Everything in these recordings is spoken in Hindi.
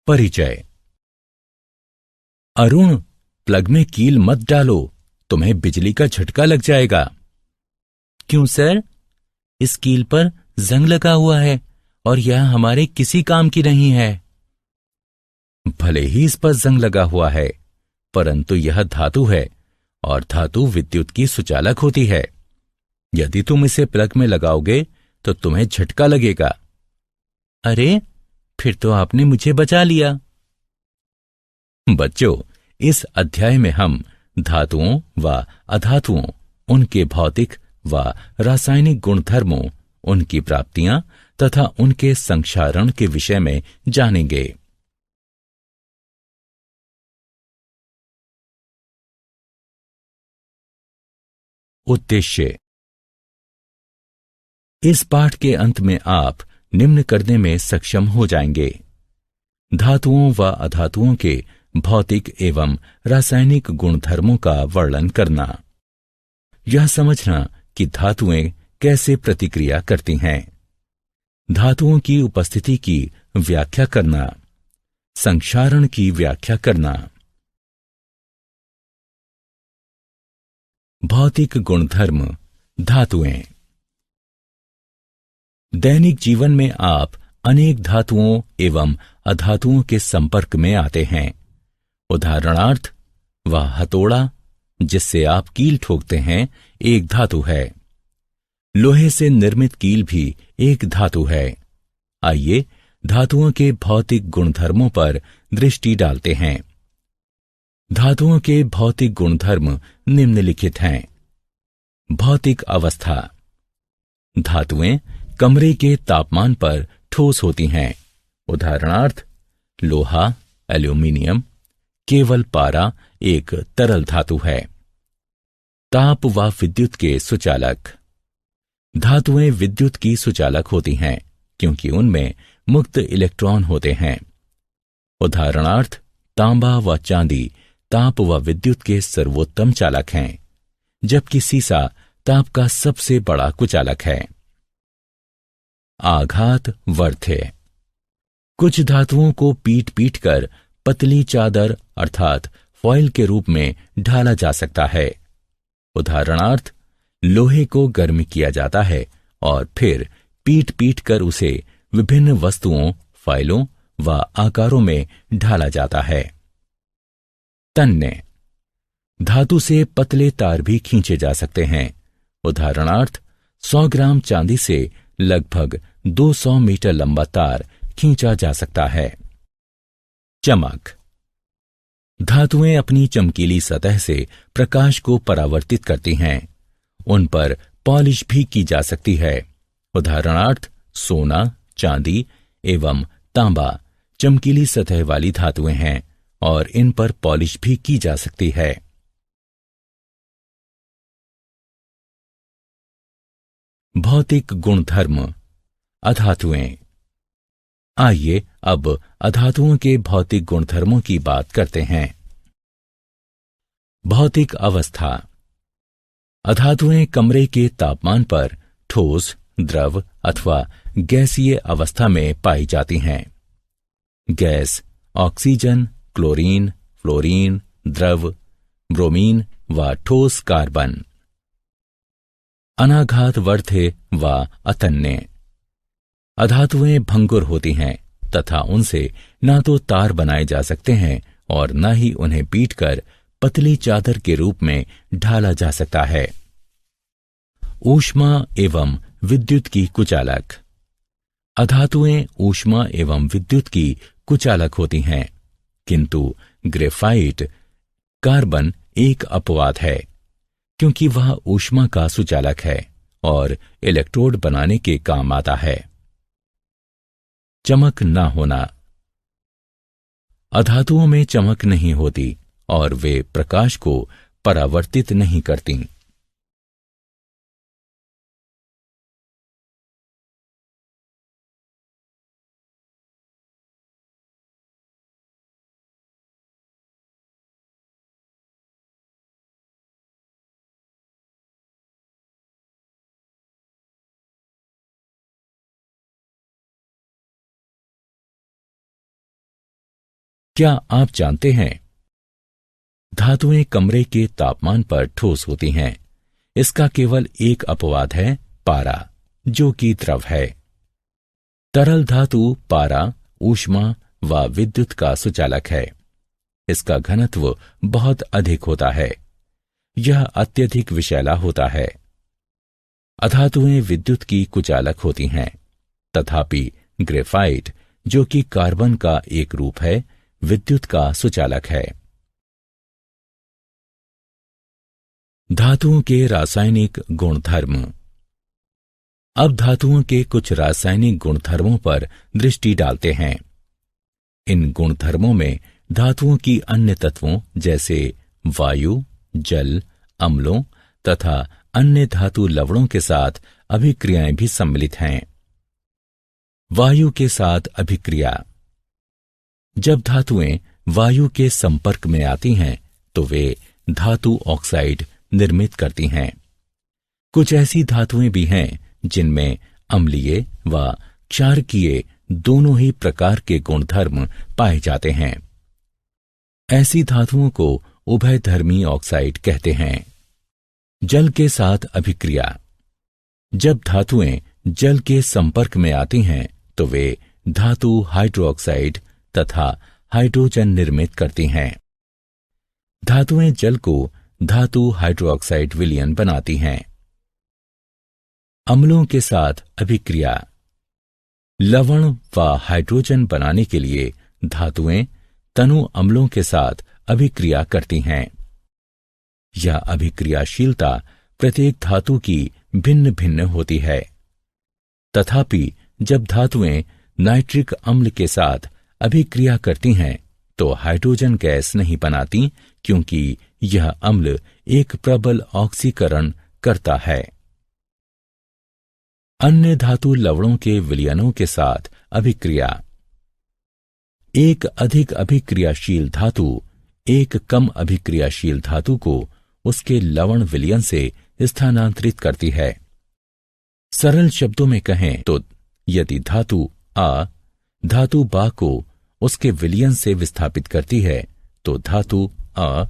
परिचय। अरुण, प्लग में कील मत डालो, तुम्हें बिजली का झटका लग जाएगा। क्यों सर? इस कील पर जंग लगा हुआ है और यह हमारे किसी काम की नहीं है। भले ही इस पर जंग लगा हुआ है, परंतु यह धातु है और धातु विद्युत की सुचालक होती है। यदि तुम इसे प्लग में लगाओगे तो तुम्हें झटका लगेगा। अरे, फिर तो आपने मुझे बचा लिया। बच्चों, इस अध्याय में हम धातुओं व अधातुओं, उनके भौतिक व रासायनिक गुणधर्मों, उनकी प्राप्तियां तथा उनके संक्षारण के विषय में जानेंगे। उद्देश्य। इस पाठ के अंत में आप निम्न करने में सक्षम हो जाएंगे: धातुओं व अधातुओं के भौतिक एवं रासायनिक गुणधर्मों का वर्णन करना, यह समझना कि धातुएं कैसे प्रतिक्रिया करती हैं, धातुओं की उपस्थिति की व्याख्या करना, संक्षारण की व्याख्या करना। भौतिक गुणधर्म, धातुएं। दैनिक जीवन में आप अनेक धातुओं एवं अधातुओं के संपर्क में आते हैं। उदाहरणार्थ, वह हथौड़ा जिससे आप कील ठोकते हैं एक धातु है। लोहे से निर्मित कील भी एक धातु है। आइए धातुओं के भौतिक गुणधर्मों पर दृष्टि डालते हैं। धातुओं के भौतिक गुणधर्म निम्नलिखित हैं। भौतिक अवस्था। धातुएं कमरे के तापमान पर ठोस होती हैं। उदाहरणार्थ, लोहा, एल्यूमीनियम। केवल पारा एक तरल धातु है। ताप व विद्युत के सुचालक। धातुएं विद्युत की सुचालक होती हैं क्योंकि उनमें मुक्त इलेक्ट्रॉन होते हैं। उदाहरणार्थ, तांबा व चांदी ताप व विद्युत के सर्वोत्तम चालक हैं, जबकि सीसा ताप का सबसे बड़ा कुचालक है। आघात वर्ध्य। कुछ धातुओं को पीट पीट कर पतली चादर अर्थात फॉइल के रूप में ढाला जा सकता है। उदाहरणार्थ, लोहे को गर्म किया जाता है और फिर पीट पीट कर उसे विभिन्न वस्तुओं, फाइलों व आकारों में ढाला जाता है। तन्य। धातु से पतले तार भी खींचे जा सकते हैं। उदाहरणार्थ, 100 ग्राम चांदी से लगभग 200 मीटर लंबा तार खींचा जा सकता है। चमक। धातुएं अपनी चमकीली सतह से प्रकाश को परावर्तित करती हैं। उन पर पॉलिश भी की जा सकती है। उदाहरणार्थ, सोना, चांदी एवं तांबा चमकीली सतह वाली धातुएं हैं और इन पर पॉलिश भी की जा सकती है। भौतिक गुणधर्म, अधातुएं। आइए अब अधातुओं के भौतिक गुणधर्मों की बात करते हैं। भौतिक अवस्था। अधातुएं कमरे के तापमान पर ठोस, द्रव अथवा गैसीय अवस्था में पाई जाती हैं। गैस ऑक्सीजन, क्लोरीन, फ्लोरीन, द्रव ब्रोमीन व ठोस कार्बन। अनाघात वर्ध्य व अतन्य। अधातुएं भंगुर होती हैं तथा उनसे ना तो तार बनाए जा सकते हैं और न ही उन्हें पीटकर पतली चादर के रूप में ढाला जा सकता है। ऊष्मा एवं विद्युत की कुचालक। अधातुएं ऊष्मा एवं विद्युत की कुचालक होती हैं, किंतु ग्रेफाइट कार्बन एक अपवाद है क्योंकि वह ऊष्मा का सुचालक है और इलेक्ट्रोड बनाने के काम आता है। चमक न होना। अधातुओं में चमक नहीं होती और वे प्रकाश को परावर्तित नहीं करती। क्या आप जानते हैं, धातुएं कमरे के तापमान पर ठोस होती हैं। इसका केवल एक अपवाद है, पारा, जो कि द्रव है। तरल धातु पारा ऊष्मा व विद्युत का सुचालक है। इसका घनत्व बहुत अधिक होता है। यह अत्यधिक विषैला होता है। अधातुएं विद्युत की कुचालक होती हैं, तथापि ग्रेफाइट, जो कि कार्बन का एक रूप है, विद्युत का सुचालक है। धातुओं के रासायनिक गुणधर्म। अब धातुओं के कुछ रासायनिक गुणधर्मों पर दृष्टि डालते हैं। इन गुणधर्मों में धातुओं की अन्य तत्वों जैसे वायु, जल, अम्लों तथा अन्य धातु लवणों के साथ अभिक्रियाएं भी सम्मिलित हैं। वायु के साथ अभिक्रिया। जब धातुएं वायु के संपर्क में आती हैं तो वे धातु ऑक्साइड निर्मित करती हैं। कुछ ऐसी धातुएं भी हैं जिनमें अम्लीय व क्षारकीय दोनों ही प्रकार के गुणधर्म पाए जाते हैं। ऐसी धातुओं को उभयधर्मी ऑक्साइड कहते हैं। जल के साथ अभिक्रिया। जब धातुएं जल के संपर्क में आती हैं तो वे धातु हाइड्रोक्साइड तथा हाइड्रोजन निर्मित करती हैं। धातुएं जल को धातु हाइड्रोक्साइड विलयन बनाती हैं। अम्लों के साथ अभिक्रिया। लवण व हाइड्रोजन बनाने के लिए धातुएं तनु अम्लों के साथ अभिक्रिया करती हैं। यह अभिक्रियाशीलता प्रत्येक धातु की भिन्न भिन्न होती है। तथापि जब धातुएं नाइट्रिक अम्ल के साथ अभिक्रिया करती हैं तो हाइड्रोजन गैस नहीं बनाती, क्योंकि यह अम्ल एक प्रबल ऑक्सीकरण करता है। अन्य धातु लवणों के विलयनों के साथ अभिक्रिया। एक अधिक अभिक्रियाशील धातु एक कम अभिक्रियाशील धातु को उसके लवण विलयन से स्थानांतरित करती है। सरल शब्दों में कहें तो यदि धातु आ धातु बा को उसके विलयन से विस्थापित करती है तो धातु आ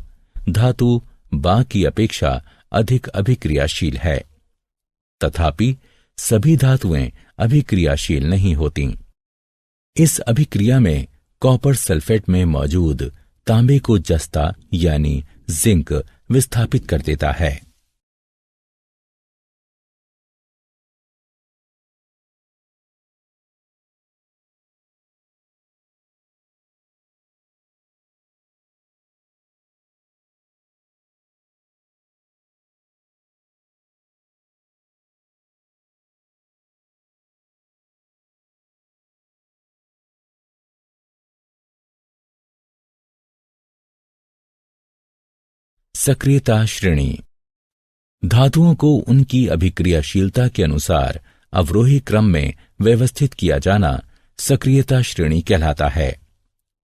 धातु बा की अपेक्षा अधिक अभिक्रियाशील है। तथापि सभी धातुएं अभिक्रियाशील नहीं होतीं। इस अभिक्रिया में कॉपर सल्फेट में मौजूद तांबे को जस्ता यानी जिंक विस्थापित कर देता है। सक्रियता श्रेणी। धातुओं को उनकी अभिक्रियाशीलता के अनुसार अवरोही क्रम में व्यवस्थित किया जाना सक्रियता श्रेणी कहलाता है।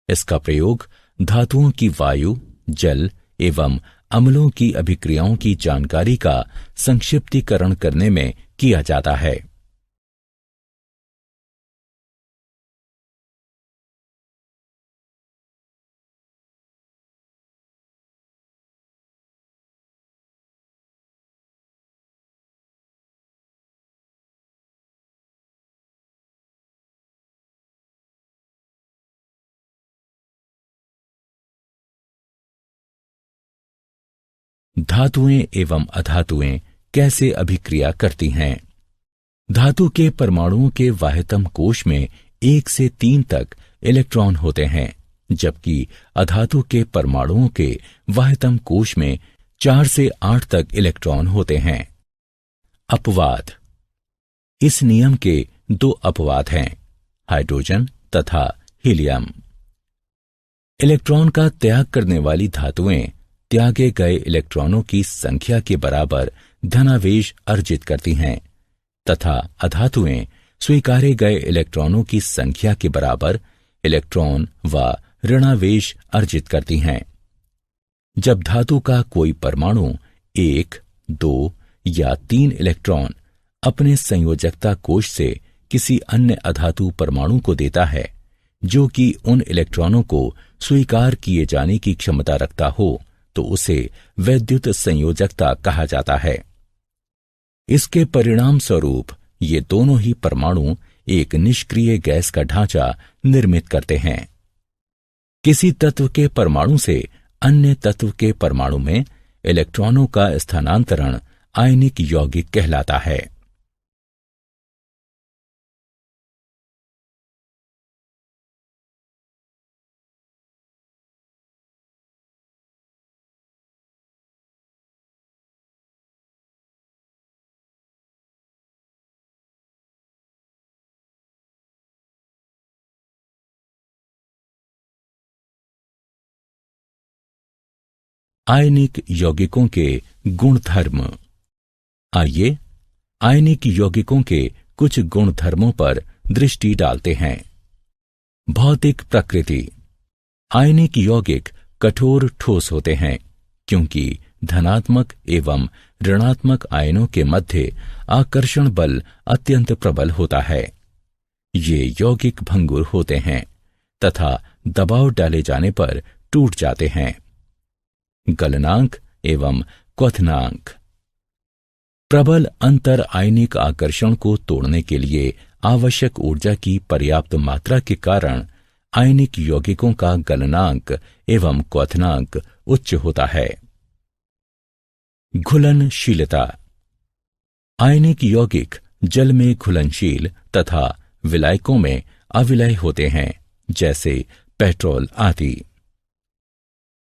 इसका प्रयोग धातुओं की वायु, जल एवं अम्लों की अभिक्रियाओं की जानकारी का संक्षिप्तीकरण करने में किया जाता है। धातुएं एवं अधातुएं कैसे अभिक्रिया करती हैं? धातु के परमाणुओं के वाह्यतम कोश में 1 से 3 तक इलेक्ट्रॉन होते हैं, जबकि अधातु के परमाणुओं के वाह्यतम कोश में 4 से 8 तक इलेक्ट्रॉन होते हैं। अपवाद। इस नियम के 2 अपवाद हैं, हाइड्रोजन तथा हीलियम। इलेक्ट्रॉन का त्याग करने वाली धातुएं त्यागे गए इलेक्ट्रॉनों की संख्या के बराबर धनावेश अर्जित करती हैं तथा अधातुएं स्वीकारे गए इलेक्ट्रॉनों की संख्या के बराबर इलेक्ट्रॉन व ऋणावेश अर्जित करती हैं। जब धातु का कोई परमाणु 1, 2 या 3 इलेक्ट्रॉन अपने संयोजकता कोश से किसी अन्य अधातु परमाणु को देता है, जो कि उन इलेक्ट्रॉनों को स्वीकार किए जाने की क्षमता रखता हो तो उसे वैद्युत संयोजकता कहा जाता है। इसके परिणाम स्वरूप ये दोनों ही परमाणु एक निष्क्रिय गैस का ढांचा निर्मित करते हैं। किसी तत्व के परमाणु से अन्य तत्व के परमाणु में इलेक्ट्रॉनों का स्थानांतरण आयनिक यौगिक कहलाता है। आयनिक यौगिकों के गुणधर्म। आइए आयनिक यौगिकों के कुछ गुणधर्मों पर दृष्टि डालते हैं। भौतिक प्रकृति। आयनिक यौगिक कठोर ठोस होते हैं क्योंकि धनात्मक एवं ऋणात्मक आयनों के मध्य आकर्षण बल अत्यंत प्रबल होता है। ये यौगिक भंगुर होते हैं तथा दबाव डाले जाने पर टूट जाते हैं। गलनांक एवं क्वथनांक। प्रबल अंतर आयनिक आकर्षण को तोड़ने के लिए आवश्यक ऊर्जा की पर्याप्त मात्रा के कारण आयनिक यौगिकों का गलनांक एवं क्वथनांक उच्च होता है। घुलनशीलता। आयनिक यौगिक जल में घुलनशील तथा विलायकों में अविलय होते हैं, जैसे पेट्रोल आदि।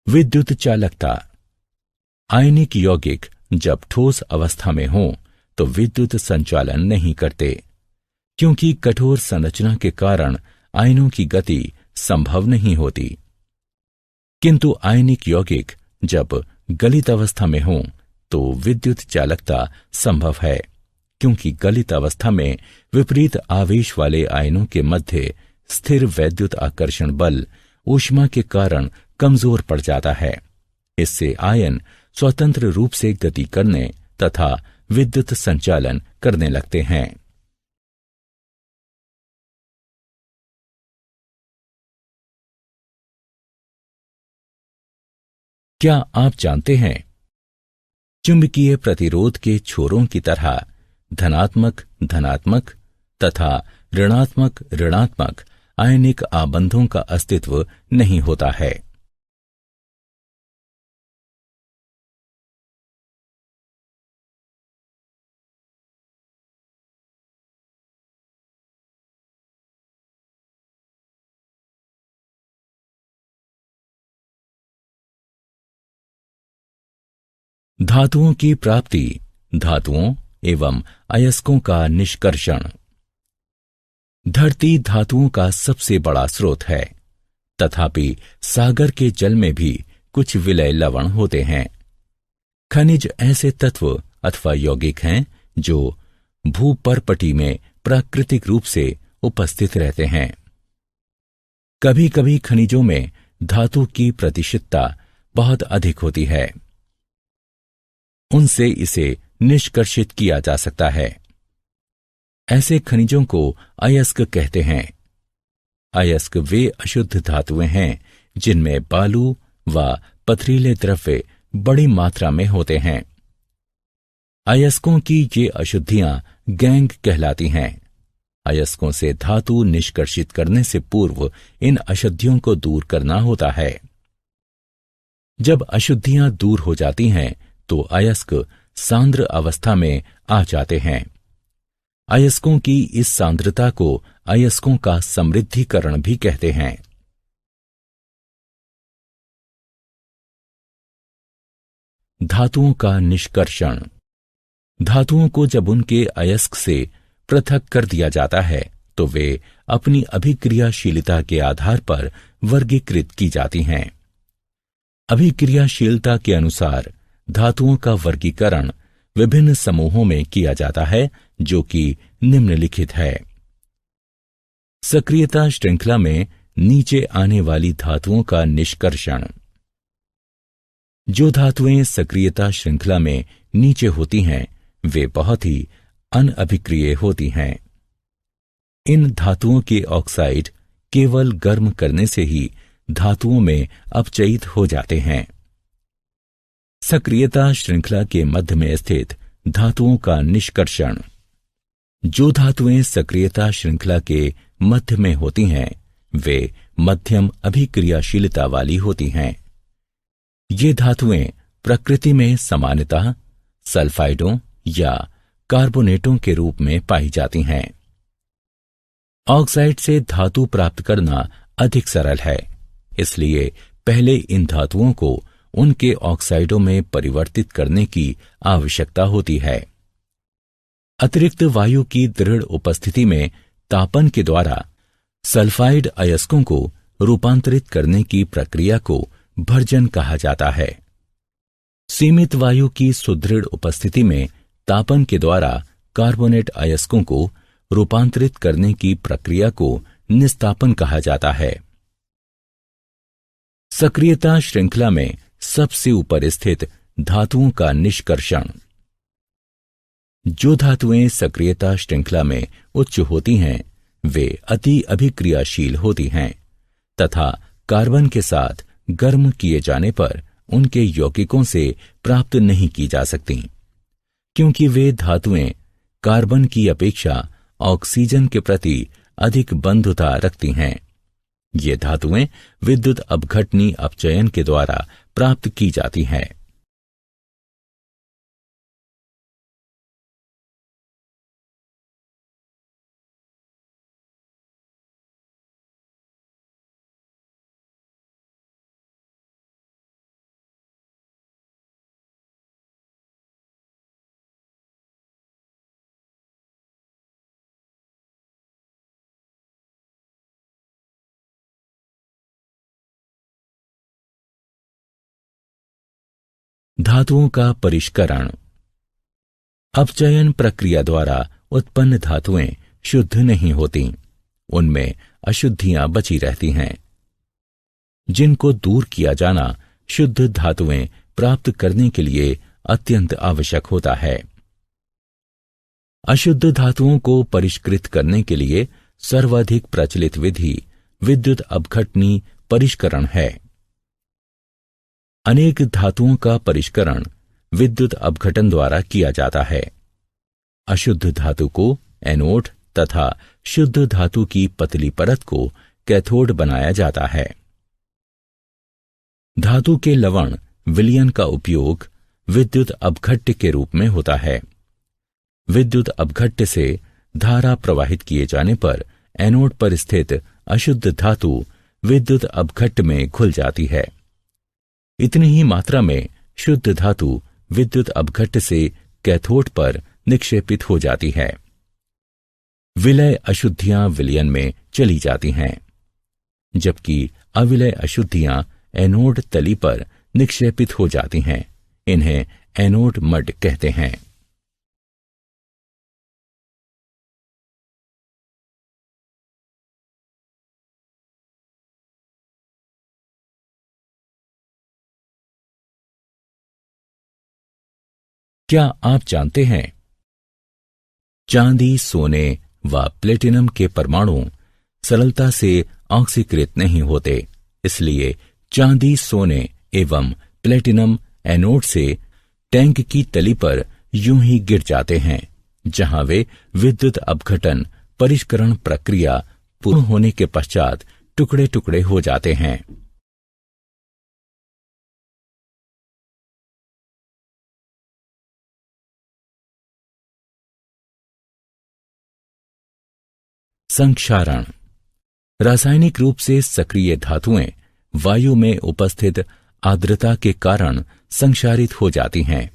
विद्युत चालकता। आयनिक यौगिक जब ठोस अवस्था में हों तो विद्युत संचालन नहीं करते, क्योंकि कठोर संरचना के कारण आयनों की गति संभव नहीं होती। किंतु आयनिक यौगिक जब गलित अवस्था में हों तो विद्युत चालकता संभव है, क्योंकि गलित अवस्था में विपरीत आवेश वाले आयनों के मध्य स्थिर वैद्युत आकर्षण बल ऊष्मा के कारण कमजोर पड़ जाता है। इससे आयन स्वतंत्र रूप से गति करने तथा विद्युत संचालन करने लगते हैं। क्या आप जानते हैं, चुंबकीय प्रतिरोध के छोरों की तरह धनात्मक धनात्मक तथा ऋणात्मक ऋणात्मक आयनिक आबंधों का अस्तित्व नहीं होता है। धातुओं की प्राप्ति, धातुओं एवं अयस्कों का निष्कर्षण। धरती धातुओं का सबसे बड़ा स्रोत है, तथापि सागर के जल में भी कुछ विलय लवण होते हैं। खनिज ऐसे तत्व अथवा यौगिक हैं जो भूपर्पटी में प्राकृतिक रूप से उपस्थित रहते हैं। कभी कभी खनिजों में धातु की प्रतिशतता बहुत अधिक होती है, उनसे इसे निष्कर्षित किया जा सकता है। ऐसे खनिजों को अयस्क कहते हैं। अयस्क वे अशुद्ध धातुएं हैं जिनमें बालू व पथरीले द्रव्य बड़ी मात्रा में होते हैं। अयस्कों की ये अशुद्धियां गैंग कहलाती हैं। अयस्कों से धातु निष्कर्षित करने से पूर्व इन अशुद्धियों को दूर करना होता है। जब अशुद्धियां दूर हो जाती हैं तो अयस्क सांद्र अवस्था में आ जाते हैं। अयस्कों की इस सांद्रता को अयस्कों का समृद्धिकरण भी कहते हैं। धातुओं का निष्कर्षण। धातुओं को जब उनके अयस्क से पृथक कर दिया जाता है तो वे अपनी अभिक्रियाशीलता के आधार पर वर्गीकृत की जाती हैं। अभिक्रियाशीलता के अनुसार धातुओं का वर्गीकरण विभिन्न समूहों में किया जाता है, जो कि निम्नलिखित है। सक्रियता श्रृंखला में नीचे आने वाली धातुओं का निष्कर्षण। जो धातुएं सक्रियता श्रृंखला में नीचे होती हैं वे बहुत ही अनअभिक्रिय होती हैं। इन धातुओं के ऑक्साइड केवल गर्म करने से ही धातुओं में अपचयित हो जाते हैं। सक्रियता श्रृंखला के मध्य में स्थित धातुओं का निष्कर्षण। जो धातुएं सक्रियता श्रृंखला के मध्य में होती हैं वे मध्यम अभिक्रियाशीलता वाली होती हैं। ये धातुएं प्रकृति में सामान्यतः सल्फाइडों या कार्बोनेटों के रूप में पाई जाती हैं। ऑक्साइड से धातु प्राप्त करना अधिक सरल है, इसलिए पहले इन धातुओं को उनके ऑक्साइडों में परिवर्तित करने की आवश्यकता होती है। अतिरिक्त वायु की दृढ़ उपस्थिति में तापन के द्वारा सल्फाइड अयस्कों को रूपांतरित करने की प्रक्रिया को भर्जन कहा जाता है। सीमित वायु की सुदृढ़ उपस्थिति में तापन के द्वारा कार्बोनेट अयस्कों को रूपांतरित करने की प्रक्रिया को निस्तापन कहा जाता है। सक्रियता श्रृंखला में सबसे ऊपर स्थित धातुओं का निष्कर्षण। जो धातुएं सक्रियता श्रृंखला में उच्च होती हैं वे अति अभिक्रियाशील होती हैं तथा कार्बन के साथ गर्म किए जाने पर उनके यौगिकों से प्राप्त नहीं की जा सकती, क्योंकि वे धातुएं कार्बन की अपेक्षा ऑक्सीजन के प्रति अधिक बंधुता रखती हैं। ये धातुएं विद्युत अपघटनी अपचयन के द्वारा प्राप्त की जाती हैं। धातुओं का परिष्करण। अपचयन प्रक्रिया द्वारा उत्पन्न धातुएं शुद्ध नहीं होती, उनमें अशुद्धियां बची रहती हैं, जिनको दूर किया जाना शुद्ध धातुएं प्राप्त करने के लिए अत्यंत आवश्यक होता है। अशुद्ध धातुओं को परिष्कृत करने के लिए सर्वाधिक प्रचलित विधि विद्युत अपघटनी परिष्करण है। अनेक धातुओं का परिष्करण विद्युत अपघटन द्वारा किया जाता है। अशुद्ध धातु को एनोड तथा शुद्ध धातु की पतली परत को कैथोड बनाया जाता है। धातु के लवण विलयन का उपयोग विद्युत अपघट्य के रूप में होता है। विद्युत अपघट्य से धारा प्रवाहित किए जाने पर एनोड पर स्थित अशुद्ध धातु विद्युत अपघट्य में घुल जाती है। इतनी ही मात्रा में शुद्ध धातु विद्युत अपघट्य से कैथोड पर निक्षेपित हो जाती है। विलय अशुद्धियां विलयन में चली जाती हैं, जबकि अविलय अशुद्धियां एनोड तली पर निक्षेपित हो जाती हैं। इन्हें एनोड मड कहते हैं। क्या आप जानते हैं चांदी, सोने व प्लेटिनम के परमाणु सरलता से ऑक्सीकृत नहीं होते, इसलिए चांदी, सोने एवं प्लेटिनम एनोड से टैंक की तली पर यूं ही गिर जाते हैं, जहां वे विद्युत अपघटन परिष्करण प्रक्रिया पूर्ण होने के पश्चात टुकड़े टुकड़े हो जाते हैं। संक्षारण। रासायनिक रूप से सक्रिय धातुएं वायु में उपस्थित आर्द्रता के कारण संक्षारित हो जाती हैं।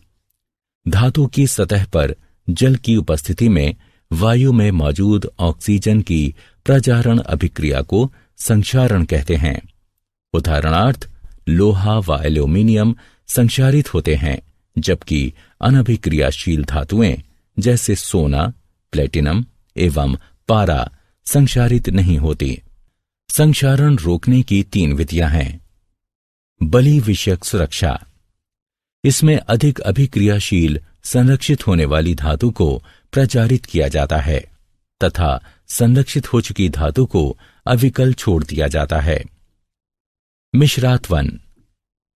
धातु की सतह पर जल की उपस्थिति में वायु में मौजूद ऑक्सीजन की प्रजारण अभिक्रिया को संक्षारण कहते हैं। उदाहरणार्थ लोहा व एल्यूमीनियम संक्षारित होते हैं, जबकि अनभिक्रियाशील धातुएं जैसे सोना, प्लेटिनम एवं पारा संक्षारित नहीं होती। संक्षारण रोकने की 3 विधियां हैं। बलि विषयक सुरक्षा। इसमें अधिक अभिक्रियाशील संरक्षित होने वाली धातु को प्रचारित किया जाता है तथा संरक्षित हो चुकी धातु को अविकल छोड़ दिया जाता है। मिश्रात 1,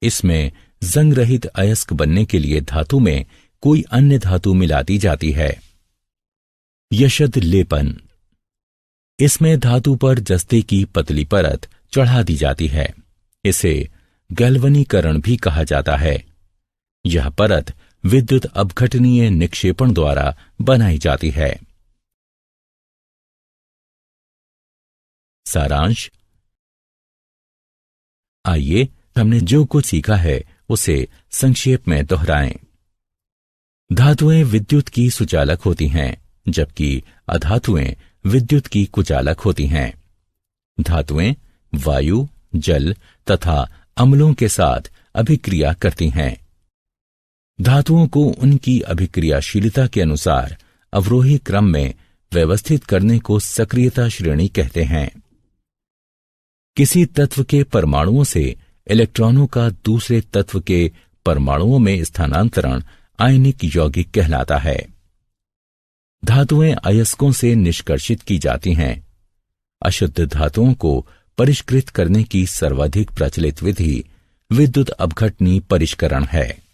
इसमें जंग रहित अयस्क बनने के लिए धातु में कोई अन्य धातु मिला दी जाती है। यशद लेपन, इसमें धातु पर जस्ते की पतली परत चढ़ा दी जाती है। इसे गैल्वनीकरण भी कहा जाता है। यह परत विद्युत अपघटनीय निक्षेपण द्वारा बनाई जाती है। सारांश। आइए हमने जो कुछ सीखा है उसे संक्षेप में दोहराएं। धातुएं विद्युत की सुचालक होती हैं, जबकि अधातुएं विद्युत की कुचालक होती हैं। धातुएं वायु, जल तथा अम्लों के साथ अभिक्रिया करती हैं। धातुओं को उनकी अभिक्रियाशीलता के अनुसार अवरोही क्रम में व्यवस्थित करने को सक्रियता श्रेणी कहते हैं। किसी तत्व के परमाणुओं से इलेक्ट्रॉनों का दूसरे तत्व के परमाणुओं में स्थानांतरण आयनिक यौगिक कहलाता है। धातुएं अयस्कों से निष्कर्षित की जाती हैं। अशुद्ध धातुओं को परिष्कृत करने की सर्वाधिक प्रचलित विधि विद्युत अपघटनी परिष्करण है।